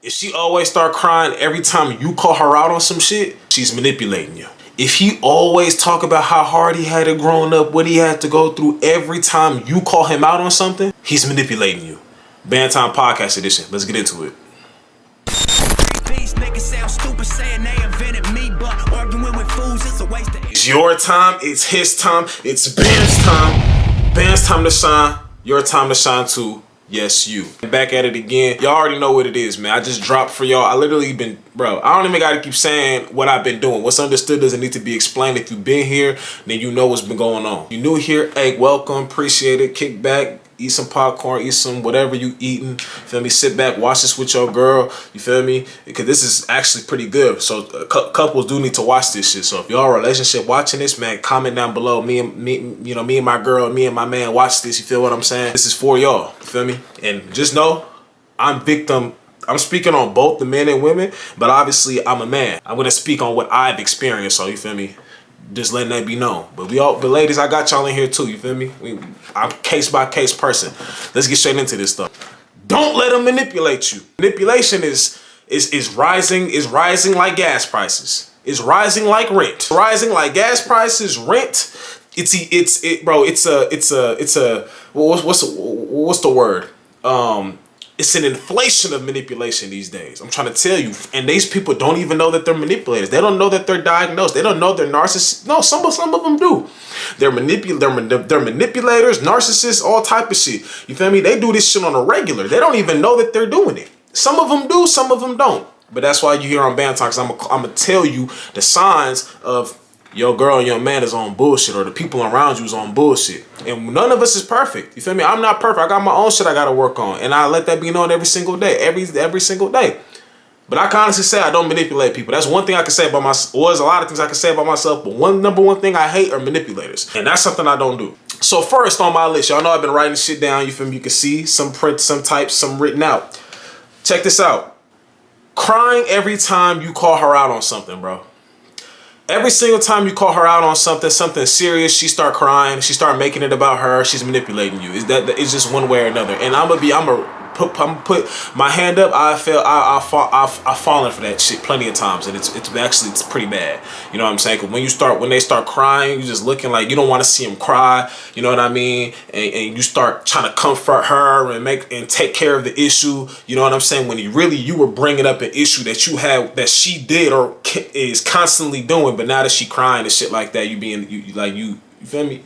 If she always start crying every time you call her out on some shit, she's manipulating you. If he always talk about how hard he had it growing up, what he had to go through every time you call him out on something, he's manipulating you. Band Time Podcast Edition. Let's get into it. These niggas sound stupid saying they invented me, but arguing with fools is a waste of. It's your time, it's his time, it's Band's time. Band's time to shine, your time to shine too. Yes, you. Back at it again. Y'all already know what it is, man. I just dropped for y'all. I literally been, bro, I don't even gotta keep saying what I've been doing. What's understood doesn't need to be explained. If you've been here, then you know what's been going on. You new here, hey, welcome, appreciate it. Kick back, eat some popcorn, eat some whatever you eating. Feel me? Sit back, watch this with your girl. You feel me? Because this is actually pretty good. So couples do need to watch this shit. So if y'all are in a relationship watching this, man, comment down below. Me and my girl, me and my man watch this. You feel what I'm saying? This is for y'all. You feel me? And just know, I'm speaking on both the men and women, but obviously I'm a man. I'm gonna speak on what I've experienced. So you feel me? Just letting that be known. But ladies, I got y'all in here too. You feel me? I'm case by case person. Let's get straight into this stuff. Don't let them manipulate you. Manipulation is rising like gas prices. It's rising like rent. Rising like gas prices, rent. What's the word? It's an inflation of manipulation these days. I'm trying to tell you. And these people don't even know that they're manipulators. They don't know that they're diagnosed. They don't know they're narcissists. No, some of them do. They're manipulators, narcissists, all type of shit. You feel me? They do this shit on a regular. They don't even know that they're doing it. Some of them do, some of them don't. But that's why you hear on Band Talks, I'm gonna tell you the signs of your girl and your man is on bullshit, or the people around you is on bullshit. And none of us is perfect. You feel me? I'm not perfect. I got my own shit I gotta work on. And I let that be known every single day. Every single day. But I can honestly say I don't manipulate people. That's one thing I can say about myself. Well, there's a lot of things I can say about myself, but number one thing I hate are manipulators. And that's something I don't do. So first on my list, y'all know I've been writing shit down. You feel me? You can see some print, some type, some written out. Check this out. Crying every time you call her out on something, bro. Every single time you call her out on something serious, she start crying. She start making it about her. She's manipulating you. It's just one way or another. And I'm gonna put my hand up. I've fallen for that shit plenty of times, and it's pretty bad. You know what I'm saying? Cause when they start crying, you just looking like you don't want to see them cry. You know what I mean? And you start trying to comfort her and take care of the issue. You know what I'm saying? When you were bringing up an issue that you had, that she did or is constantly doing, but now that she crying and shit like that, you feel me?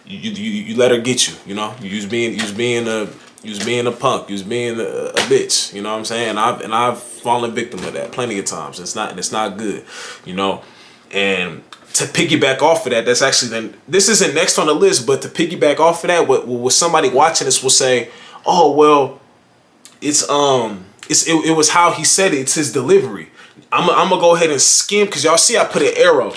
You let her get you. You know, you was being a punk, you was being a bitch, you know what I'm saying? And I've fallen victim of that plenty of times. It's not good, you know. And to piggyback off of that, that's actually this isn't next on the list, but to piggyback off of that, what somebody watching this will say, oh well, it was how he said it, it's his delivery. I'm gonna go ahead and skim, because y'all see I put an arrow.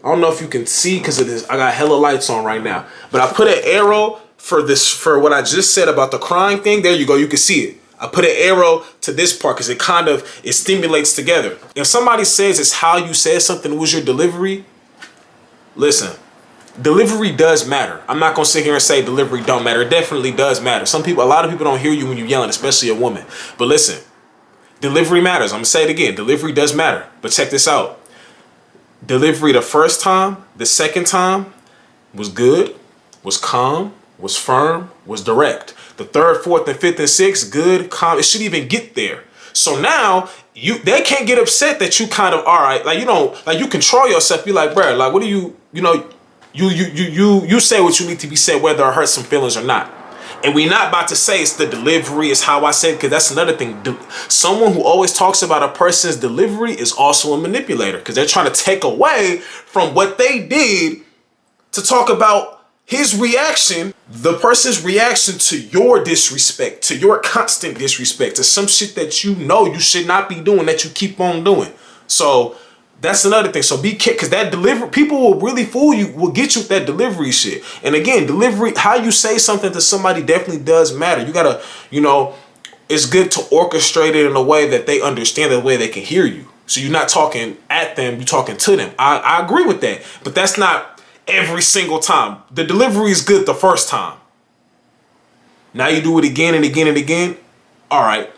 I don't know if you can see because of this. I got hella lights on right now, but I put an arrow for what I just said about the crying thing. There you go, you can see it. I put an arrow to this part because it stimulates together. If somebody says it's how you said something was your delivery, listen, delivery does matter. I'm not gonna sit here and say delivery don't matter. It definitely does matter. A lot of people don't hear you when you're yelling, especially a woman. But listen, delivery matters. I'm gonna say it again, delivery does matter. But check this out. Delivery the first time, the second time was good, was calm, was firm, was direct. The third, fourth, and fifth, and sixth, good, calm. It should even get there. So now they can't get upset that you kind of, all right, like you control yourself. You're like, bro, like what do you say what you need to be said, whether it hurts some feelings or not. And we not about to say it's the delivery, it's how I said, because that's another thing. Someone who always talks about a person's delivery is also a manipulator, because they're trying to take away from what they did to talk about his reaction, the person's reaction to your disrespect, to your constant disrespect, to some shit that you know you should not be doing, that you keep on doing. So that's another thing. So be careful, because that delivery, people will really fool you, will get you with that delivery shit. And again, delivery, how you say something to somebody definitely does matter. You gotta, it's good to orchestrate it in a way that they understand, the way they can hear you. So you're not talking at them, you're talking to them. I agree with that, but that's not every single time. The delivery is good the first time. Now you do it again and again and again. All right.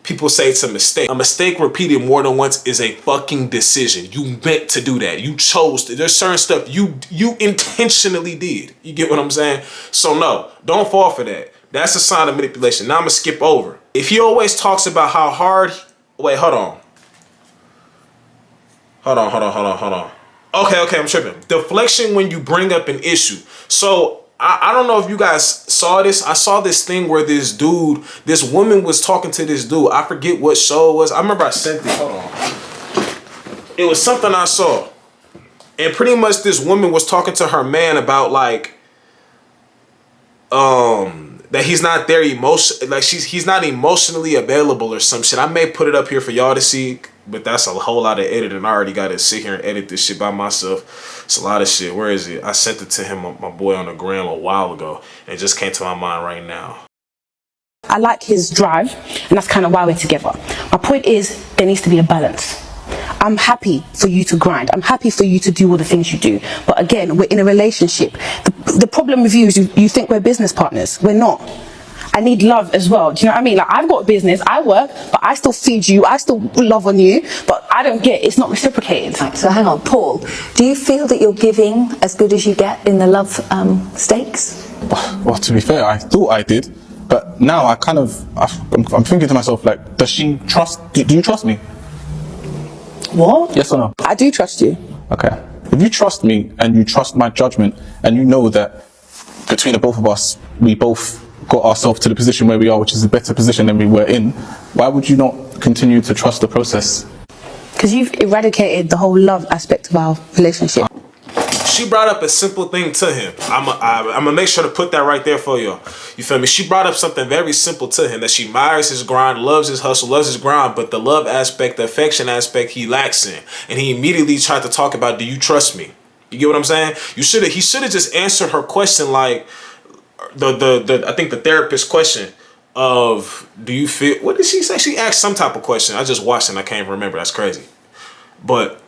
people say it's a mistake. A mistake repeated more than once is a fucking decision. You meant to do that. You chose to. There's certain stuff you intentionally did. You get what I'm saying? So no, don't fall for that. That's a sign of manipulation. Now I'm gonna skip over. If he always talks about how hard, wait, hold on. Okay, I'm tripping. Deflection when you bring up an issue. So I don't know if you guys saw this. I saw this thing where this woman was talking to this dude. I forget what show it was. I remember I sent it. Hold on. It was something I saw. And pretty much this woman was talking to her man about like, that he's not there he's not emotionally available or some shit. I may put it up here for y'all to see, but that's a whole lot of editing. I already got to sit here and edit this shit by myself. It's a lot of shit. Where is it? I sent it to him, my boy, on the gram a while ago, and it just came to my mind right now. I like his drive, and that's kind of why we're together. My point is, there needs to be a balance. I'm happy for you to grind. I'm happy for you to do all the things you do. But again, we're in a relationship. The problem with you is you think we're business partners. We're not. I need love as well. Do you know what I mean? Like, I've got a business, I work, but I still feed you, I still love on you, but I don't get, it's not reciprocated. Right, so hang on, Paul, do you feel that you're giving as good as you get in the love stakes? Well, to be fair, I thought I did, but now I'm thinking to myself, like, do you trust me? What? Yes or no? I do trust you. Okay. If you trust me and you trust my judgment and you know that between the both of us, we both got ourselves to the position where we are, which is a better position than we were in, why would you not continue to trust the process? Because you've eradicated the whole love aspect of our relationship. She brought up a simple thing to him. I'm gonna make sure to put that right there for you. You feel me? She brought up something very simple to him, that she admires his grind, loves his hustle, loves his grind, but the love aspect, the affection aspect, he lacks in. And he immediately tried to talk about, do you trust me? You get what I'm saying? He should have just answered her question like I think the therapist question of, do you feel, what did she say? She asked some type of question. I just watched it and I can't even remember. That's crazy. But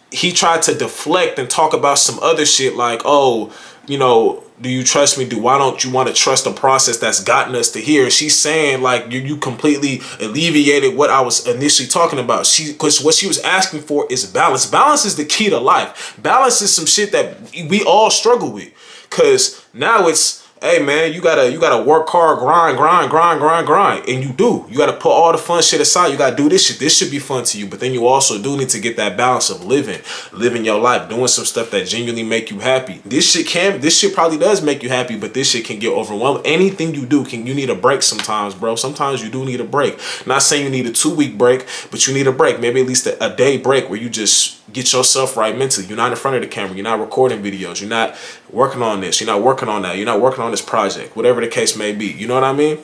he tried to deflect and talk about some other shit like, oh, you know, do you trust me? Why don't you want to trust the process that's gotten us to here? She's saying like you completely alleviated what I was initially talking about. Because what she was asking for is balance. Balance is the key to life. Balance is some shit that we all struggle with. Cause now it's, hey man, you gotta work hard, grind, and you do. You gotta put all the fun shit aside. You gotta do this shit. This should be fun to you, but then you also do need to get that balance of living your life, doing some stuff that genuinely make you happy. This shit probably does make you happy, but this shit can get overwhelming. Anything you do you need a break sometimes, bro. Sometimes you do need a break. Not saying you need a 2-week break, but you need a break. Maybe at least a day break where you just get yourself right mentally. You're not in front of the camera. You're not recording videos. You're not working on this. You're not working on that. You're not working on this project, whatever the case may be. You know what I mean?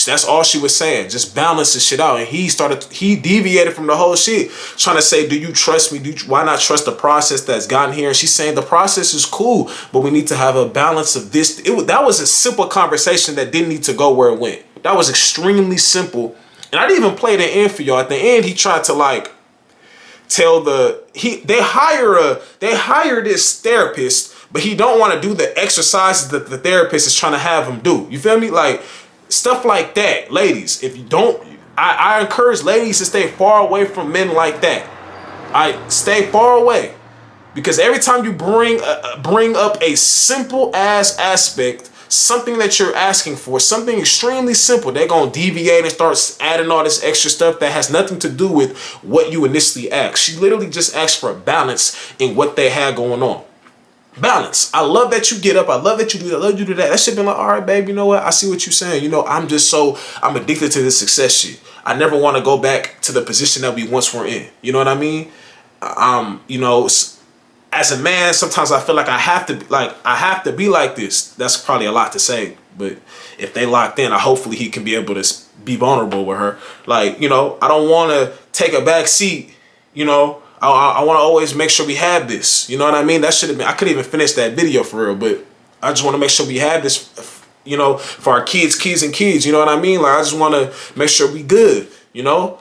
That's all she was saying. Just balance this shit out. And he deviated from the whole shit, trying to say, do you trust me? Why not trust the process that's gotten here? And she's saying the process is cool, but we need to have a balance of this. That was a simple conversation that didn't need to go where it went. That was extremely simple. And I didn't even play the end for y'all. At the end, he tried to like tell they hire this therapist, but he don't want to do the exercises that the therapist is trying to have him do. You feel me? Like stuff like that. Ladies, if you don't, I encourage ladies to stay far away from men like that. Stay far away, because every time you bring up a simple ass aspect, something that you're asking for, something extremely simple, they're gonna deviate and start adding all this extra stuff that has nothing to do with what you initially asked. She literally just asked for a balance in what they had going on. Balance. I love that you get up. I love that you do that. I love you do that. That shit been like, all right, babe, you know what? I see what you're saying. You know, I'm addicted to this success shit. I never want to go back to the position that we once were in. You know what I mean? You know, as a man, sometimes I feel like I have to be like this. That's probably a lot to say, but if they locked in, hopefully he can be able to be vulnerable with her. Like, you know, I don't want to take a back seat. You know, I want to always make sure we have this. You know what I mean? That should have been, I couldn't even finish that video for real, but I just want to make sure we have this, you know, for our kids. You know what I mean? Like, I just want to make sure we good, you know,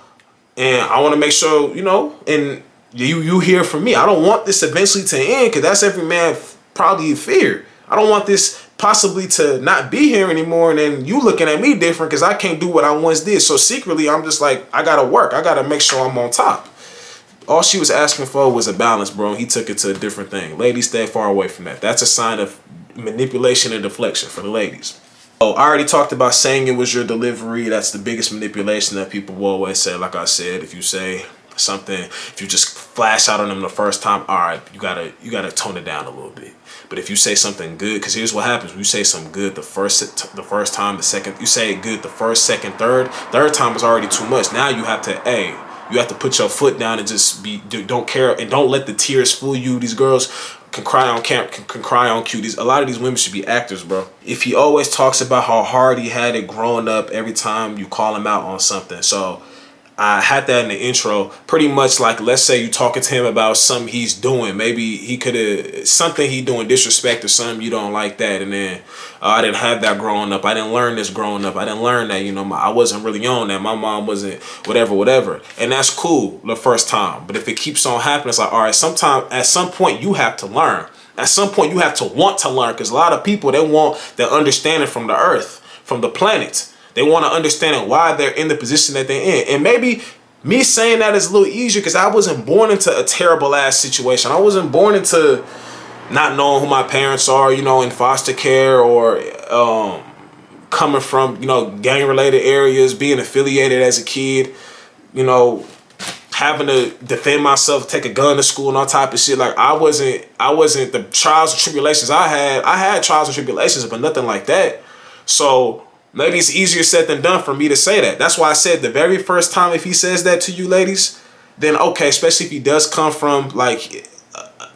and I want to make sure, you know, and you hear from me. I don't want this eventually to end, because that's every man probably fear. I don't want this possibly to not be here anymore, and then you looking at me different because I can't do what I once did. So secretly, I'm just like, I gotta work. I gotta make sure I'm on top. All she was asking for was a balance, bro. He took it to a different thing. Ladies, stay far away from that. That's a sign of manipulation and deflection for the ladies. Oh, I already talked about saying it was your delivery. That's the biggest manipulation that people will always say. Like I said, if you say something, if you just flash out on them the first time, all right, you gotta tone it down a little bit. But if you say something good, because here's what happens: when you say something good the first time, the second, you say it good the first, second, third time is already too much. Now you have to, you have to put your foot down and just don't care, and don't let the tears fool you. These girls can cry on camp, can cry on cue. A lot of these women should be actors, bro. If he always talks about how hard he had it growing up every time you call him out on something. So I had that in the intro. Pretty much like, let's say you talking to him about something he's doing. Maybe he could have, something he doing disrespect or something, you don't like that. And then I didn't have that growing up. I didn't learn this growing up. I didn't learn that, you know, I wasn't really on that. My mom wasn't, whatever. And that's cool the first time. But if it keeps on happening, it's like, all right, at some point you have to learn. At some point you have to want to learn, because a lot of people, they want the understanding from the earth, from the planet. They want to understand why they're in the position that they're in. And maybe me saying that is a little easier because I wasn't born into a terrible ass situation. I wasn't born into not knowing who my parents are, you know, in foster care, or coming from, you know, gang related areas, being affiliated as a kid, you know, having to defend myself, take a gun to school and all type of shit. Like I wasn't the trials and tribulations I had trials and tribulations, but nothing like that. So maybe it's easier said than done for me to say that. That's why I said the very first time, if he says that to you ladies, then okay, especially if he does come from like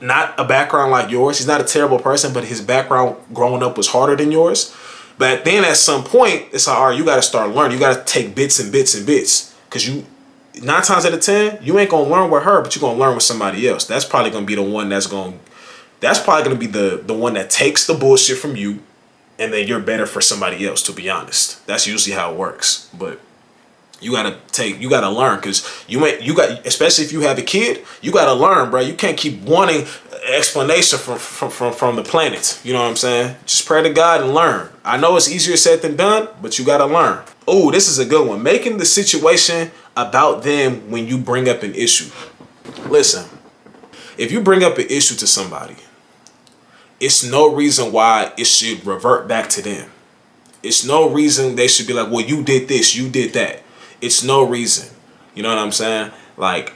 not a background like yours. He's not a terrible person, but his background growing up was harder than yours. But then at some point, it's like, all right, you got to start learning. You got to take bits and bits and bits. Because 9 times out of 10, you ain't going to learn with her, but you're going to learn with somebody else. That's probably going to be the one that's probably going to be the one that takes the bullshit from you. And then you're better for somebody else, to be honest. That's usually how it works. But you gotta learn, because especially if you have a kid, you gotta learn, bro. You can't keep wanting explanation from the planet. You know what I'm saying? Just pray to God and learn. I know it's easier said than done, but you gotta learn. Oh, this is a good one. Making the situation about them when you bring up an issue. Listen, if you bring up an issue to somebody, it's no reason why it should revert back to them. It's no reason they should be like, well, you did this, you did that. It's no reason. You know what I'm saying? Like,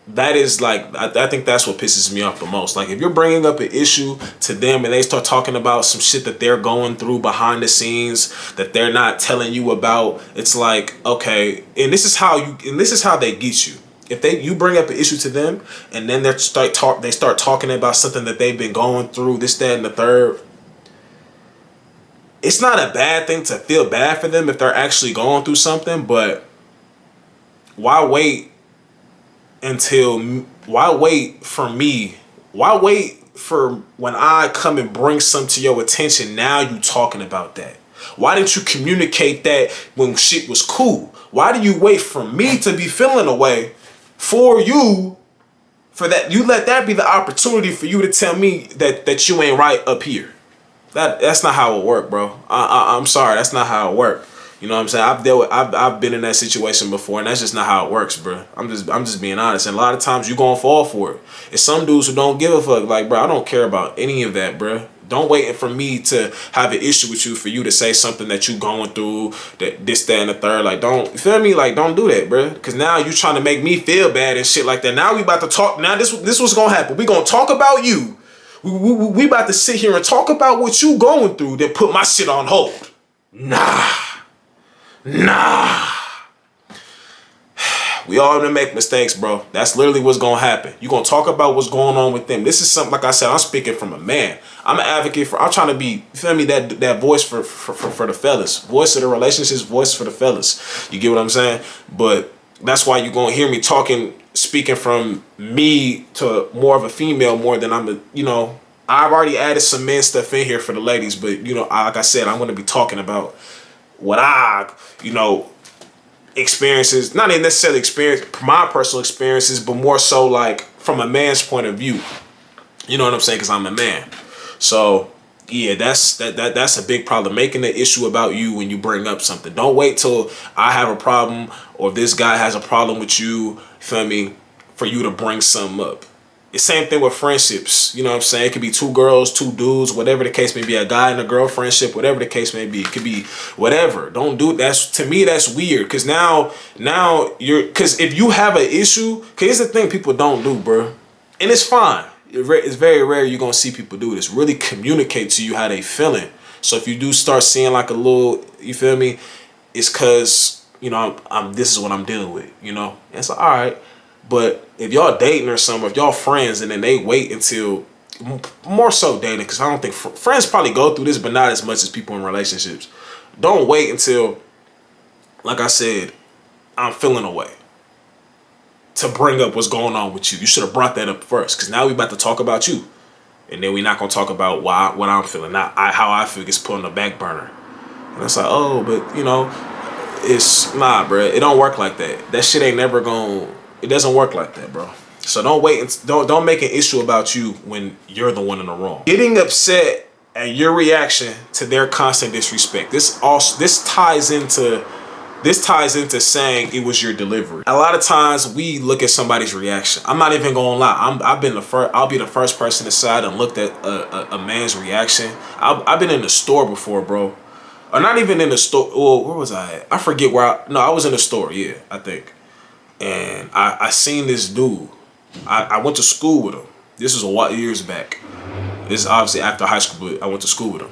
that is like, I think that's what pisses me off the most. Like, if you're bringing up an issue to them and they start talking about some shit that they're going through behind the scenes that they're not telling you about, it's like, okay, and this is how they get you. If you bring up an issue to them and then they start talking about something that they've been going through, this, that, and the third, it's not a bad thing to feel bad for them if they're actually going through something, but why wait for when I come and bring something to your attention, now you talking about that? Why didn't you communicate that when shit was cool? Why do you wait for me to be feeling a way for you, for that? You let that be the opportunity for you to tell me that you ain't right up here. That's not how it work, bro. I'm sorry, that's not how it work. You know what I'm saying? I've been in that situation before, and that's just not how it works, bro. I'm just being honest. And a lot of times you gonna fall for it. It's some dudes who don't give a fuck. Like, bro, I don't care about any of that, bro. Don't wait for me to have an issue with you for you to say something that you going through, that this, that, and the third. Like, don't, you feel me? Like, don't do that, bro. Because now you trying to make me feel bad and shit like that. Now we about to talk. Now this what's gonna happen. We gonna talk about you. We about to sit here and talk about what you going through, then put my shit on hold. Nah. We all gonna make mistakes, bro. That's literally what's gonna happen. You gonna talk about what's going on with them. This is something, like I said, I'm speaking from a man. I'm an advocate for, I'm trying to be, you feel me, that voice for the fellas. Voice of the relationships, voice for the fellas. You get what I'm saying? But that's why you're gonna hear me speaking from me to more of a female more than I've already added some men stuff in here for the ladies, but like I said, I'm gonna be talking about what experiences, not necessarily experience, my personal experiences, but more so like from a man's point of view. You know what I'm saying? Because I'm a man. So Yeah, that's a big problem. Making an issue about you when you bring up something. Don't wait till I have a problem or this guy has a problem with you, feel me, for you to bring something up. The same thing with friendships. You know what I'm saying? It could be two girls, two dudes, whatever the case may be, a guy and a girl friendship, whatever the case may be. It could be whatever. Don't do that's to me that's weird. Cause now cause if you have an issue, cause here's the thing people don't do, bro. And it's fine. It's very rare you're gonna see people do this. Really communicate to you how they feeling. So if you do start seeing like a little, you feel me, it's cause, you know, I'm this is what I'm dealing with, you know? And it's like, all right. But if y'all dating or something, if y'all friends and then they wait until, more so dating, because I don't think friends probably go through this, but not as much as people in relationships. Don't wait until, like I said, I'm feeling away to bring up what's going on with you. You should have brought that up first, because now we about to talk about you. And then we're not going to talk about what I'm feeling, not how I feel gets put on the back burner. And it's like, oh, but, you know, it's, nah, bro. It don't work like that. That shit ain't never going to, it doesn't work like that, bro. So don't wait, and don't make an issue about you when you're the one in the wrong. Getting upset at your reaction to their constant disrespect. This ties into saying it was your delivery. A lot of times we look at somebody's reaction. I'm not even gonna lie. I'll be the first person aside and looked at a man's reaction. I've been in the store before, bro. Or not even in the store. Well, where was I at? I forget where I was in the store, yeah, I think. And I seen this dude. I went to school with him. This was a lot years back. This is obviously after high school, but I went to school with him.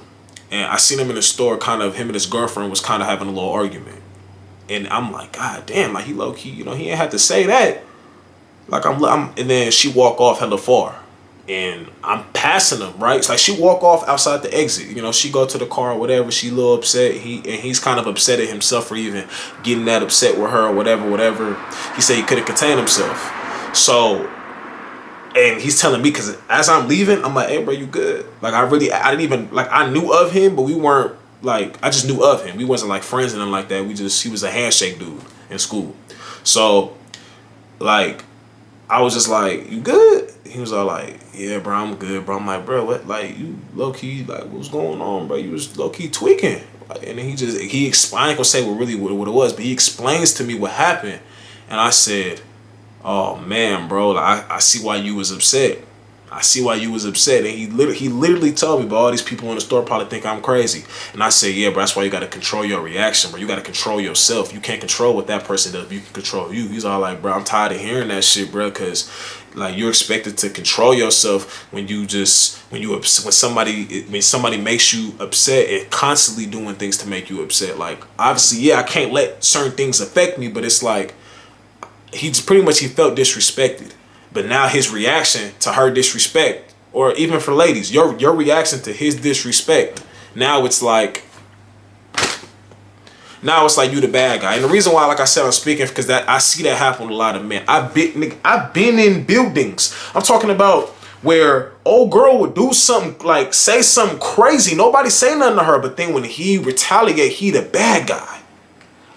And I seen him in the store, kind of, him and his girlfriend was kind of having a little argument. And I'm like, God damn, like he low key, you know, he ain't have to say that. Like and then she walk off hella far. And I'm passing him, right? It's like she walk off outside the exit. You know, she go to the car or whatever. She a little upset. He's kind of upset at himself for even getting that upset with her or whatever. He said he couldn't contain himself. So, and he's telling me, because as I'm leaving, I'm like, hey, bro, you good? Like, I didn't even, like, I knew of him, but we weren't, like, I just knew of him. We wasn't, like, friends and nothing like that. He was a handshake dude in school. So, like, I was just like, you good? He was all like, yeah, bro, I'm good, bro. I'm like, bro, what? Like, you low-key, like, what's going on, bro? You was low-key tweaking. Like, and then he explained, I ain't gonna say what it was, but he explains to me what happened. And I said, oh, man, bro, like, I see why you was upset. I see why you was upset. And he literally told me, but all these people in the store probably think I'm crazy. And I said, yeah, bro, that's why you got to control your reaction, bro. You got to control yourself. You can't control what that person does, but you can control you. He's all like, bro, I'm tired of hearing that shit, bro, because like you're expected to control yourself when somebody makes you upset and constantly doing things to make you upset. Like, obviously, yeah, I can't let certain things affect me, but it's like he felt disrespected. But now his reaction to her disrespect, or even for ladies, your reaction to his disrespect, now it's like you the bad guy. And the reason why, like I said, I'm speaking because that I see that happen with a lot of men. I've been in buildings. I'm talking about where old girl would do something, like say something crazy. Nobody say nothing to her, but then when he retaliate, he the bad guy.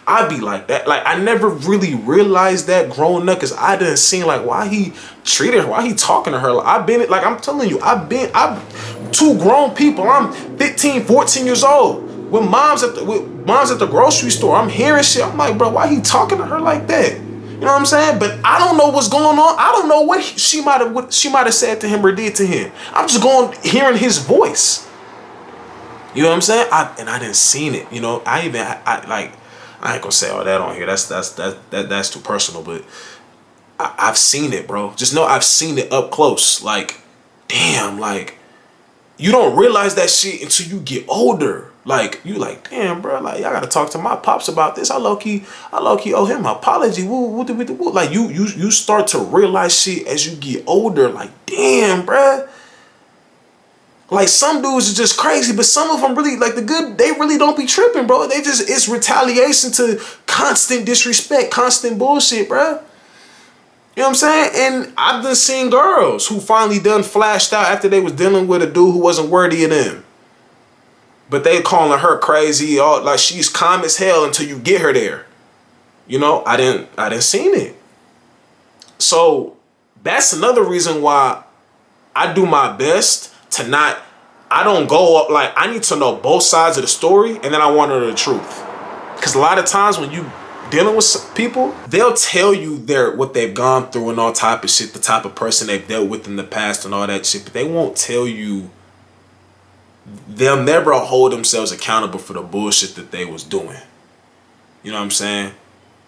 I be like that. Like, I never really realized that growing up, because I didn't see like why he treated her, why he talking to her. Like, I'm telling you, I'm two grown people. I'm 15, 14 years old with moms at the grocery store. I'm hearing shit. I'm like, bro, why he talking to her like that? You know what I'm saying? But I don't know what's going on. I don't know what she might have said to him or did to him. I'm just hearing his voice. You know what I'm saying? I didn't seen it. You know, I ain't gonna say all that on here. That's too personal. But I've seen it, bro. Just know I've seen it up close. Like, damn, like you don't realize that shit until you get older. Like, you like, damn, bro, like, I gotta talk to my pops about this. I low key owe him an apology. Woo. Like, you start to realize shit as you get older. Like, damn, bro. Like, some dudes are just crazy, but some of them really, like, the good, they really don't be tripping, bro. It's retaliation to constant disrespect, constant bullshit, bro. You know what I'm saying? And I've been seeing girls who finally done flashed out after they was dealing with a dude who wasn't worthy of them. But they calling her crazy, all like she's calm as hell until you get her there. You know, I didn't seen it. So that's another reason why I do my best to not I don't go up, like, I need to know both sides of the story, and then I want to know the truth. Because a lot of times when you dealing with people, they'll tell you what they've gone through and all type of shit, the type of person they've dealt with in the past and all that shit, but they won't tell you, they'll never hold themselves accountable for the bullshit that they was doing. You know what I'm saying?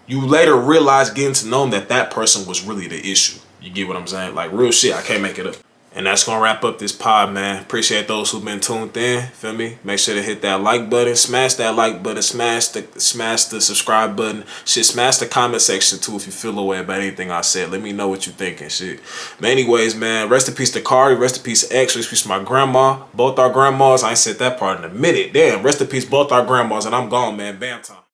You later realize, getting to know them, that person was really the issue. You get what I'm saying? Like, real shit, I can't make it up. And that's gonna wrap up this pod, man. Appreciate those who've been tuned in. Feel me? Make sure to hit that like button, smash that like button, smash the subscribe button. Shit, smash the comment section too if you feel away about anything I said. Let me know what you think and shit. But anyways, man, rest in peace to Kari, rest in peace to X, rest in peace to my grandma. Both our grandmas. I ain't said that part in a minute. Damn, rest in peace both our grandmas, and I'm gone, man. Bam time.